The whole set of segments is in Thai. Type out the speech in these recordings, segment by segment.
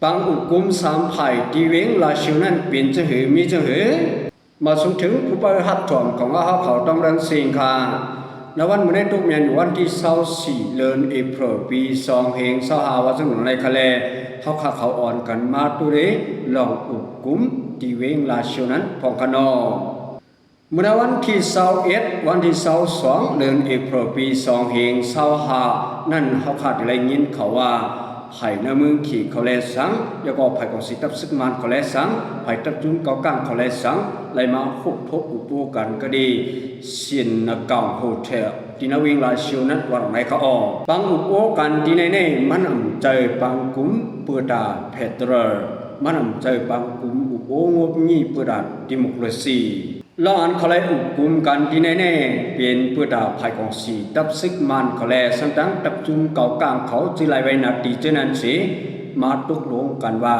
ปังอุกุมสามไผ่ที่เวงลาชิวนั้นเป็นจะหือมีจะหือมาสมถึงผู้บริหารถ่อมของอาเขาต้องรันเสียงค่ะในวันมื้อนี้ทุกเมียนวันที่24เดือนเอพริลปี2525ว่าจังหวัดในคะแลเขาขาเขาอ่อนกันมาตุเรลองอุกุมที่เวงลาชิวนั้นพองกันอเมื่อวันที่21วันที่22เดือนเอพริลปี2525นั่นเขาขาดอะไรยินเขาว่าไผ่ในเมืองขี่เขาแลสังแล้วก็ไผ่ของสิตับซึกมันเขาแลสังไผ่ตับจุนเกาก้างเขาแลสังไล่มาคุกทบอุปูกันก็ดีเสียนนักเก่าโฮเทลที่นวิงลาชิวนั้นวันไหนเขาออกปังอุปูกันที่ในมันใจปังกุ้มเปิดาเพเตอร์มันใจปังกุ้มอุปูงบงี้เปิดาดิโมคราซีแล้วอันเขาเลยอุกุมกันที่แน่ๆเป็นเพื่อดาวภายของสีตับซึกมันเขาเลยสังตั้งตับจุนเก่ากลางเขาจิไลไว้นาทีเจนั้นสิมาตกลงกันว่า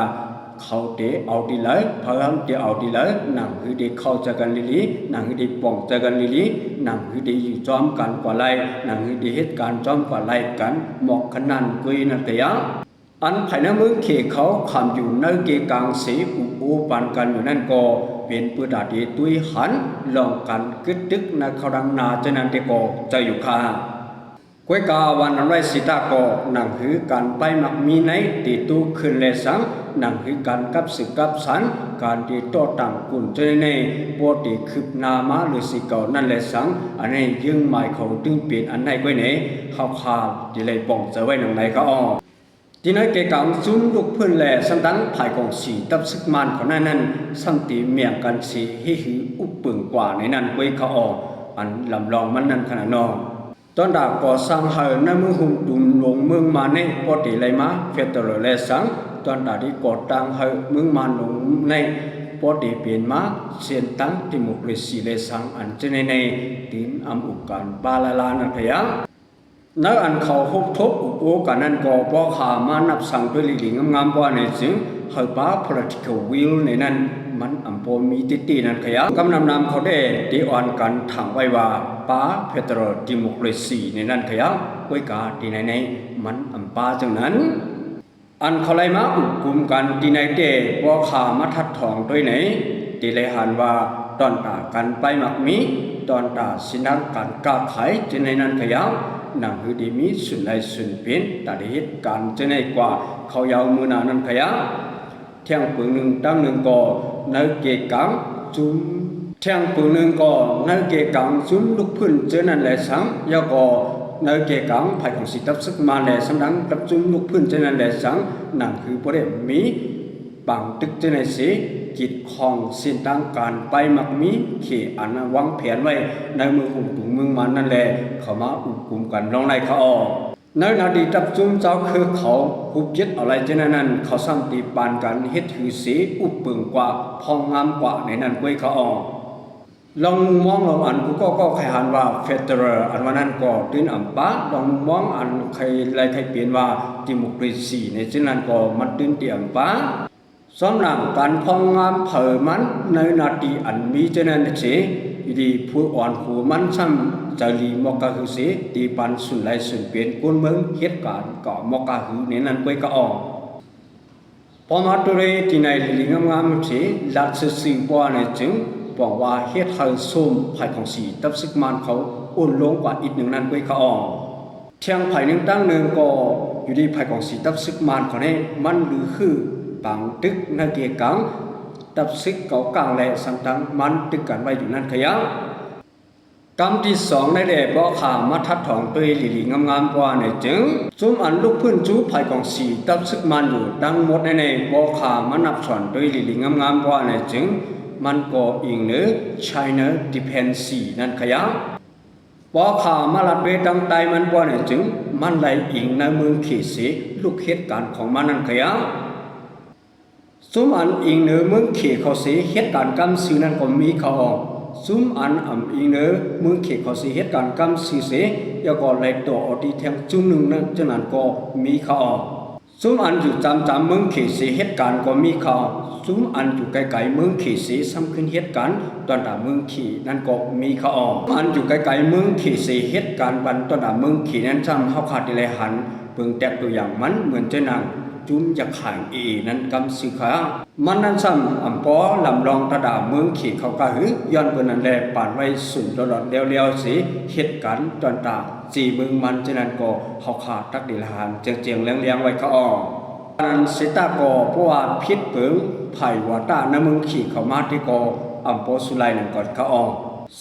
เขาเดเอาดีเลยพยายามเดเอาดีเลยหนังคือเดเข้าใจกันลิลิหนังคือเดป้องใจกันลิลิหนังคือเดอยู่จอมกันกว่าไรหนังคือเดเหตุการณ์จอมกว่าไรกันหมอกขนาดกุยนั่นแต่ยะอันภายในเมืองเขเขาขำอยู่ในเกกางสีอุปูปันกันอยู่นั่นก็เป็นปืนดาดีตุยหันลองกันกึดดึกในเขาดังนาเจนันเตโกใจอยู่ค่ะกวยกาวันนั้นไรสิตาโกหนังหือการไปมักมีในตีตูขึ้นเลสังหนังหือการกับสึกกับสันการตีโต้ต่างกุ่นเจในปวดีคืบนามาหรือสิเก่านั่นเลสังอันนี้ยึงหมายเขาตึงเปลี่ยนอันไหนกวยไหนเขาขาดที่เลยป่องจะไว้หนังไหนก็อ้อที่นั่นเกี่ยวกับซุ้มลูกเพื่อนแหล่สันดังภายของสีตับซึกมันของนั้นสันติเมียงกันสีให้หืออุปปึงกว่าในนั้นกุยเขาออกอันลำลองมันนั้นขนาดนองตอนดาบก่อสร้างเฮอในเมืองหุ่มตุ่มหลงเมืองมาในปอติไรมาเฟตโรเลสังตอนดาที่ก่อตั้งเฮอเมืองมาหลงในปอติเปลี่ยนมาเสียนตั้งดิโมคราซีเลสังอันเจในดินอัมอุกันบาลาลานันทยานักอันเขาพบทบอุปกันนั้นก็เพราะขามานับสั่งด้วยลิงงามว่าในจึงเฮาป้า political will ในนั้นมันอัมพมีติตีนั้นขยะกำนำเขาได้ดีอ่อนกันถางไว้ว่าป้าเพเตอร์ดิโมคราซีในนั้นขยะไว้กาที่ในมันอัมป้าจังนั้นอันเขาเลยมาอุกุมกันที่ในเดเพราะขามาทัดทองด้วยไหนที่เลยหันว่าตอนตากันไปมักมีตอนตาสินังกันกาไขที่ในนั้นขยะหนังหือดีมีสุนไลสุนเป็นแต่เหตุการณ์จะในกว่าเขายาวมือนานันขยะเที่ยงปืนหนึ่งตั้งหนึ่งก่อในเกกังจุ้มเที่ยงปืนหนึ่งก่อในเกกังจุ้มลูกพื้นเจนันแหล่สังยาก่อในเกกังภายของสิตับซึกมาแหล่สังดังตับจุ้มลูกพื้นเจนันแหล่สังหนังคือประเด็นมีบางตึกเจนันสีกิจของสินตั้งการไปมักมีเขอันวางแผนไว้ในเมืองหุ่มถุงเมืองมันนั่นแหละเขามาอุกุมกันลองในเขาออกในนาดีตับจุ้มเจ้าคือเขาหุบยึดอะไรเจนั้นเขาสร้างตีปานกันเฮ็ดถือสีอุปปึงกว่าพองงามกว่าในนั้นกวยเขาออกลองมองลองอันกูก็ใครหันว่าเฟเตอร์อันวันนั้นก็ตื่นอัมปะลองมองอันใครอะไรใครเปลี่ยนว่าดิโมคราซีในเจนั้นก็มันตื่นเตี่ยมปะสำหรับการพองงามเผยมันในนาทีอันมีเจนั้นเสียดีผู้อ่อนผู้มันซ้ำจะลีมอกาหือเสียตีปันสุนไลสุนเปลี่ยนกุนเมืองเหตุการณ์ก่อมอกาหือในนั้นกวยก็ออกพอมาตัวเรที่ในลิงงามเสียหลักสื่อปว่าในจึงบอกว่าเหตุให้ส้มภายของสีตับซึกมันเขาอุ่นลงกว่าอีกหนึ่งนั้นกวยก็ออกเที่ยงภายหนึ่งตั้งหนึ่งก็อยู่ดีภายของสีตับซึกมันเขาเนี่ยมันหรือคือปังตึกนาเกียกังตับซึกเก่ากลางแหล่สันตังมันตึกกันไว้อยู่นั่นขยะกรรมที่สองในแหล่บ่ขามาทัดถองตัวหลีงามๆกว่าในจึงจุ่มอันลูกพื้นจูภายของสีตับซึกมันอยู่ดังหมดในบ่ขามานับสอนตัวหลีงามๆกว่าในจึงมันก็อิงเนื้อ China Dependency นั่นขยะบ่ขามาลัดเวดังใดมันกว่าในจึงมันไหลอิงในเมืองเขตสีลูกเหตุการณ์ของมันนั่นขยะซุมอันอิงเนื้อเมืองเขตเขาเสียเหตุการณ์กำซื้อนั้นก็มีเขาออกซุมอันอิงเนื้อเมืองเขตเขาเสียเหตุการณ์กำซื้อเสียแล้วก็ไล่ตัวอดีแทงจุ่มหนึ่งนั้นฉะนั้นก็มีเขาออกซุมอันอยู่จำเมืองเขตเสียเหตุการณ์ก็มีเขาซุมอันอยู่ไกลๆเมืองเขตเสียซ้ำขึ้นเหตุการณ์ตอนด่าเมืองเขตนั้นก็มีเขาออกอันอยู่ไกลๆเมืองเขตเสียเหตุการณ์วันตอนด่าเมืองเขตนั้นซ้ำเขาขาดอะไรหันเบิ่งแตกตัวอย่างมันเหมือนเจ้านาง จุ้มอยากขายนั้นกำสิขามันนั้นซ้ำอัมปอลำลองตะดาเมืองขี่เขากะหืย้อนเปิ้นนั่นแลป่านไว้สุนตลอดเดียวๆสิเหตุการณ์จอนตาจีเมืองมันฉะนั้นก็เฮาขาดตักดิลหานเจียงๆเลี้ยงๆไว้เขาอ้อนั้นสิตาก็เพราะว่าพิษเปิงไผว่าตานำเมืองขี่เขามาที่ก็อัมปอสุไลนั่นก่อนเขาอ้อ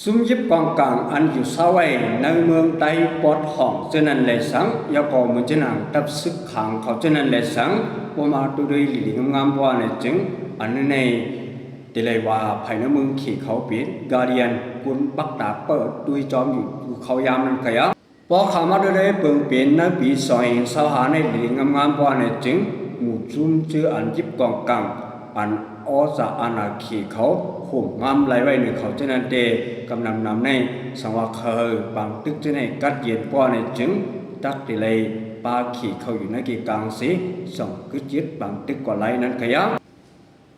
ซุ่มยิบกองกลางอันอยู่เศร้าไว้ในเมืองไต้ปอดห้องเจนันเลยสังยาก็มันจะนังตับซึกขังเขาเจนันเลยสังว่ามาตัวด้วยหลีงามๆว่าเนี่ยจึงอันในเดลัยว่าภายในเมืองขี่เขาปิดกาเดียนกุนปักตาเปิดตุยจอมอยู่เขายามนั่นขยะพอขามาด้วยเปิงเปลี่ยนในปีซอยสาวหาในหลีงามๆว่าเนี่ยจึงหมู่ซุ่มชื่ออันยิบกองกลางอันอสาอาณาขี่เขาห่มงามไหลไว้หนึ่งเขาเจนันเตกำลังนำในสังวาเคยบางตึกเจในกัดเย็นป้อในจึงตักติเลยปาขี่เขาอยู่ในกีกลางสีส่งกึดยึดบางตึกกว่าไหลนั้นขยะ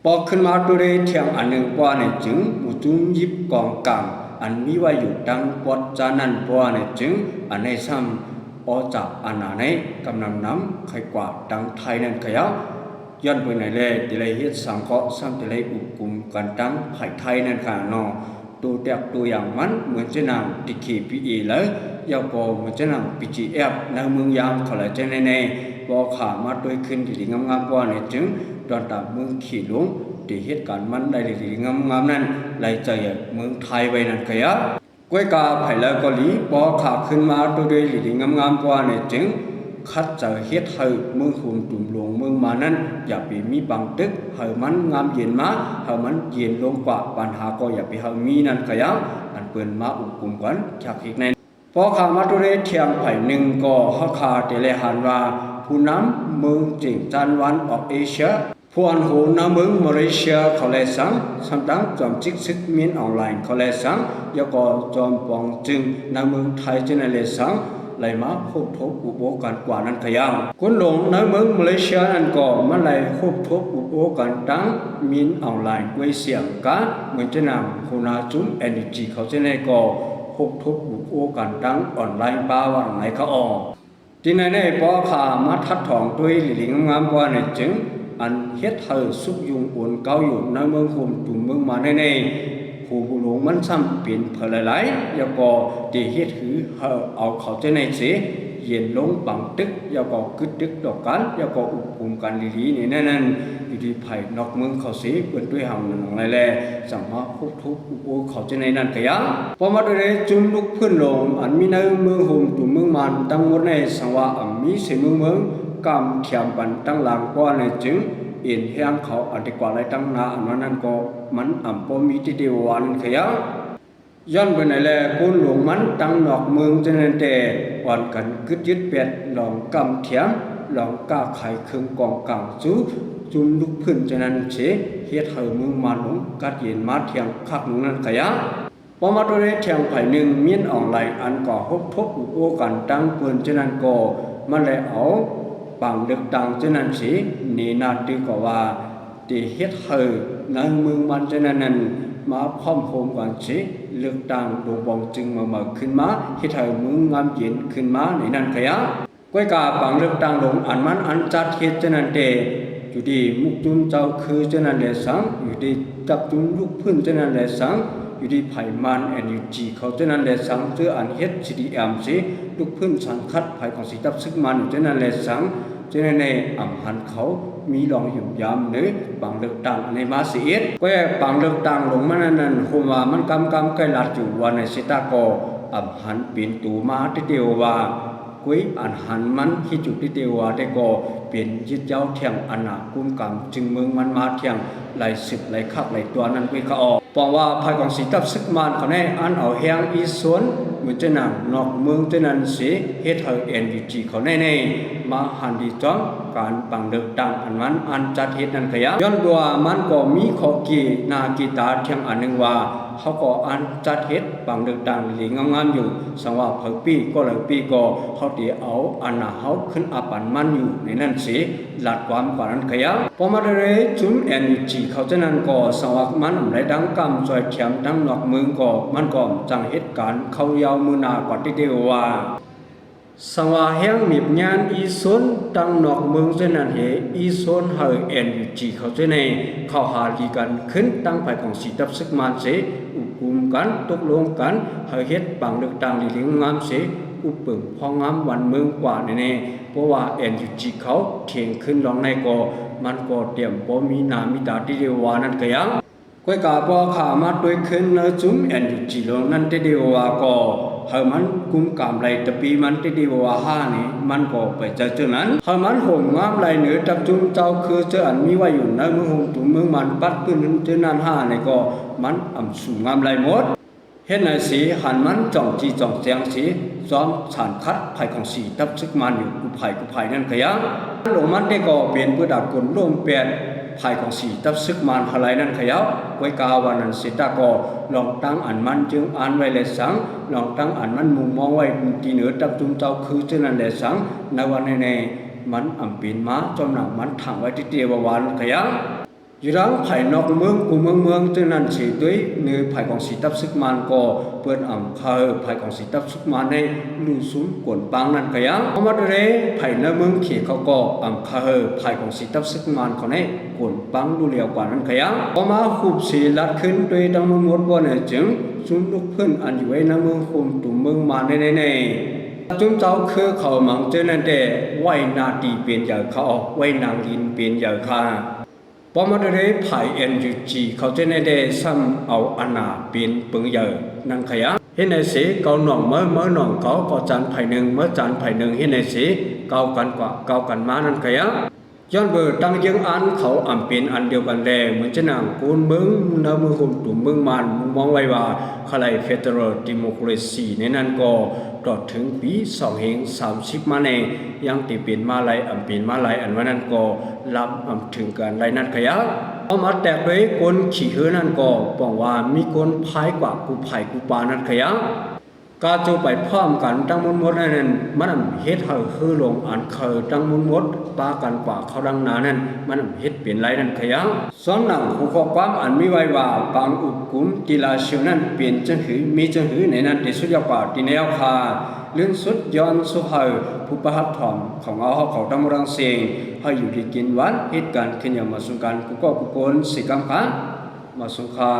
ปอกขึ้นมาตัวเรเทียงอันหนึ่งป้อในจึงมุจุ้มยิบกองกลางอันมีไว้อยู่ดังปอดจานันป้อในจึงอันในซ้ำอจากอาณาในกำลังนำใครกว่าดังไทยนั้นขยะย้อนไปไหนเลยติเลยเฮ็ดสังเคราะห์ซ้ำติเลยอุปกลุ่มกันตั้งไผ่ไทยนั่นค่ะเนาะตัวเด็กตัวอย่างมันเหมือนจะนำติขีพีอีเลยยาวก็เหมือนจะนำปีจีเอฟในเมืองยามเขาเลยจะในบ่ขามาด้วยขึ้นดีงามๆกว่าในจึงตอนตามเมืองขี่หลวงที่เหตุการณ์มันได้ดีงามๆนั้นไหลใจเมืองไทยไว้นั่นค่ะยะก้วยกาไผ่แล้วก็หลีบ่ขาขึ้นมาด้วยดีงามๆกว่าในจึงคัดจะเฮ็ดให้เมืองหุ่มตุ่มหลวงเมืองมานั้นอย่าไปมีบางตึกให้มันงามเย็นมาให้มันเย็นลงกว่าปัญหาก็อย่าไปให้มีนั่นก็ยังอันเปิ้นมาอุปกลุ่มกันจากอีกในพอข้ามาตุเรเทียงไผ่หนึ่งก็เฮาคาเตเลหันว่าผู้นำเมืองจิงจันวันออกเอเชียผู้อันโหนำเมืองมาเลเซียเขาเลยสังสำตั้งจอมจิกซึกมีนออนไลน์เขาเลยสังยาก็จอมปองจึงนำเมืองไทยจะในเลยสังไหลมาควบทบอุปโภคกันกว่านั้นขยาวคนหลงในเมืองมาเลเซียนั่นก็มันไหลควบทบอุปโภคกันตั้งมินออนไลน์ไว้เสียงกันเหมือนจะนำคุณาจุ้มเอเนจีเขาจะในก็ควบทบอุปโภคกันตั้งออนไลน์บ้าว่าไหนเขาออกที่ในปอขามาทัดถองด้วยหลิงงามว่าในจึงอันเฮ็ดเธอสุกยุงอุ่นเกาอยู่ในเมืองคุมตุ่มเมืองมาในผู้บุหลวงมันซ้ำเปลี่ยนเผลหลายๆยาก็ที่เฮ็ดหือเอาเขาจะในเสียเย็นลงบังตึกยาก็กึดตึกดอกกันยาก็อุปกลุ่มกันลีๆนี่นั่นอยู่ที่ไผ่นอกเมืองเขาเสียเปิ้นด้วยหางนั่นอะไรแลสัมมาคุกทุกอุปเขาจะในนั่นก็ยังพอมาด้วยจุ่มลุกพื้นลงอันมีในเมืองหุมตุ่มเมืองมันตั้งหมดในสังวามีเสเมืองกำเทียมปันตั้งหลังกว่าในจึงเอ็นแห้งเขาอันดีกว่าไรตั้งนาอันนั้นก็มันอ่ำปมีที่เดียววันขยะย้อนไปไหนแลคุณหลวงมันตั้งนอกเมืองจะนั่นแต่อ่อนกันกึดยึดเป็ดหลองกำเทียมหลองก้าไข่เครื่องกองกลางจูจุ่มลุกพื้นจะนั่นเฉเฮ็ดให้เมืองมาหลงกัดเย็นมาเทียงคักนั้นขยะพอมาตัวนี้เทียงไผ่หนึ่งมีนอ่องไหลอันก่อฮบทบอุโอกันตั้งปืนจะนั่นก็มันเลยเอาปังเลือกตั้งจะนั่นสินี่นาดีกว่าที่เฮ็ดให้ในเมืองมันจะนั่นมาพร้อมโฮมกันสิเลือกตั้งดวงบองจึงมาขึ้นมาเฮ็ดให้เมืองงามเย็นขึ้นมาในนั้นขยะก้อยกาปังเลือกตั้งลงอันมันอันจัดเฮ็ดจะนั่นเตอยู่ดีมุกจุนเจ้าคือจะนั่นแหละสังอยู่ดีจับจุนลูกพื้นจะนั่นแหละสังอยู่ดีไผ่มันแอนยูจีเขาจะนั่นแหละสังเจออันเฮ็ดซีดีเอ็มสิลูกพื้นสังคัดไผ่ของสีจับซึกมันจะนั่นแหละสังจะในอ่ำหันเขามีลองหยุ่มยำเนื้อปังเลือกตั้งในมาเสียดก็ปังเลือกตั้งลงมานั่นคงว่ามันกำใกล้ลัดอยู่วันในสิตาก็อ่ำหันปีนตูมาที่เดียวว่ากุ้ยอันหันมันที่จุดที่เดียวว่าได้ก็เปลี่ยนยึดเจ้าเทียงอันหนากุมกำจึงเมืองมันมาเทียงไหลสิบไหลคักไหลตัวนั้นกุ้ยเขาออกเพราะว่าภายของสีตับซึกมันเขาแน่อันเอาแหงอีสวนเหมือนจะหนังนอกเมืองจะนั่นเสียเฮ็ดให้เอ็นดีจีเขาแน่มาหันดีจ้องการปังเลือกตั้งอันมันอันจัดเฮ็ดนั่นขยะย้อนตัวมันก็มีข้อกีนากีตาเทียงอันหนึ่งว่าเขาก็อันจัดเฮ็ดปังเลือกตั้งหลีงามๆอยู่สังว่าเพิ่งปีก็เลยปีก็เขาตีเอาอันน่ะเขาขึ้นอาปันมันอยู่ในนั่นสิหลัดความกว่านั้นขยะพอมาได้จุ่มเอ็นจีเขาจะนั่นก็สังว่ามันไหลดังกำจอยเทียมดังนอกเมืองก็มันก็จังเหตุการณ์เขายาวมือหนากว่าที่เดียวว่า สังวาแห้งมีงานอีสนตั้งนอกเมืองเจนันเหอีสนเฮเอ็นยูจีเขาเจเนเข้าหาลีกันขึ้นตั้งไปของสีดับซึกมันเสอุกุมกันตกลงกันเฮเฮ็ดปังเลือกตั้งลีลิงงามเสอุปเปิงพองามวันเมืองกว่าเนเพราะว่าเอ็นยูจีเขาเทียงขึ้นลองในก็มันก็เตรียมพอมีนามีตาที่เรียกว่านั่นก็ยังก้อยกาพอขามาด้วยขึ้นเนื้อจุ้มเอ็นยูจีลงนั่นที่เรียกว่าก็เฮมันกุมกามไหลตะปีมันที่เรียกว่าห้านี่มันก็ไปเจอนั้นเฮมันห่มงามไหลเหนือจับจุ้มเจ้าคือเจออันมีไว้อยู่ในเมืองห่มตุ่มเมืองมันปัดขึ้นเจอนั้นห้านี่ก็มันอ่ำสูงงามไหลหมดเห็นในสีหันมันจ่องจีจ่องแจงสีซ้อมฉานคัดไผ่ของสีทับซึกมันอยู่กุไผ่นั่นก็ยังหลงมันได้ก็เปลี่ยนเพื่อดักกลร่มเปลี่ยนไผ่ของสีทับซึกมันอะไรนั่นขยับไว้กาวันนั้นเสตาก็ลองตั้งอันมันจึงอ่านไว้เลยสังลองตั้งอันมันมุมมองไว้ที่เหนือตับจุ่มเจ้าคือเช่นนั้นเลยสังในวันนี้มันอ่ำปีนม้าจอมหนังมันถังไว้ที่เตียววันขยับอยู่รังไผ่นอกเมืองกูเมืองจึงนั้นสีด้วยเนื้อไผ่ของสีทับซึกมันก็เปิดอ่ำคาไผ่ของสีทับซึกมันในลู่ซุ้มกวนปังนั่นขยับเอามาดูเลยไผ่ในเมืองเขียเขาก็อ่ำคาไผ่ของสีทับซึกมันเขาในกวนปังดูเลียวกว่านั่นขยับเอามาขุบสีลัดขึ้นโดยดังมันหมดว่าเนี่ยจึงซุ้มลูกเพื่อนอันอยู่ไว้ในเมืองคุมตุ่มเมืองมาในจุ้มเจ้าคือเขามังเจนั่นแต่ไว้นาตีเปลี่ยนใหญ่เขาไว้นางลินเปลี่ยนใหญ่ค่ะพอมาดูได้ไผ่เอ็นยูจีเขาจะในได้ซ้ำเอาอนาเป็นปึงใหญ่นั่งขยะเห็นในสีเกาหน่องเมื่อหน่องเขาก็จานไผ่หนึ่งเมื่อจานไผ่หนึ่งเห็นในสีเกากันกว่าเกากันมานั่นขยะย้อนเบอร์ตั้งยังอันเขาอ่ำเป็นอันเดียวกันแดงเหมือนจะนางกูนเมืองเนื้อมือคุมตุ่มเมืองมันมองไว้ว่าขลายเฟเดรัลดิโมคราซีในนั้นก็ตลอดถึงปี2030มาในยังติเปลี่ยนมาลายอ่ำเป็นมาลายอันวันนั้นก็รับอ่ำถึงกันไรนั่นขยะเอามาแตกด้วยคนขี่เหือนั่นก็บอกว่ามีคนพายกว่ากูไผ่กูปานั่นขยะกาจูไปพร้อมกันตั้งมดนั่นมันเฮ็ดให้คือลงอันเคยตั้งมดปากันกว่าเขาดังนานั่นมันเฮ็ดเปลี่ยนไรนั่นขยะซ้อนหนังผู้ข้อความอันมีไว้ว่าบางอุกุมกีฬาเชียวนั่นเปลี่ยนจังหือมีจังหือในนั้นที่สุดยอดกว่าที่แนวคาเรื่องสุดย้อนสุเหยผู้ประหัตถอมของเอาเขาตั้งรังเสียงให้อยู่ที่กินวันเหตุการณ์ขึ้นอย่างมาสุกันกูก็กุกลสิกัมคะมาสุขา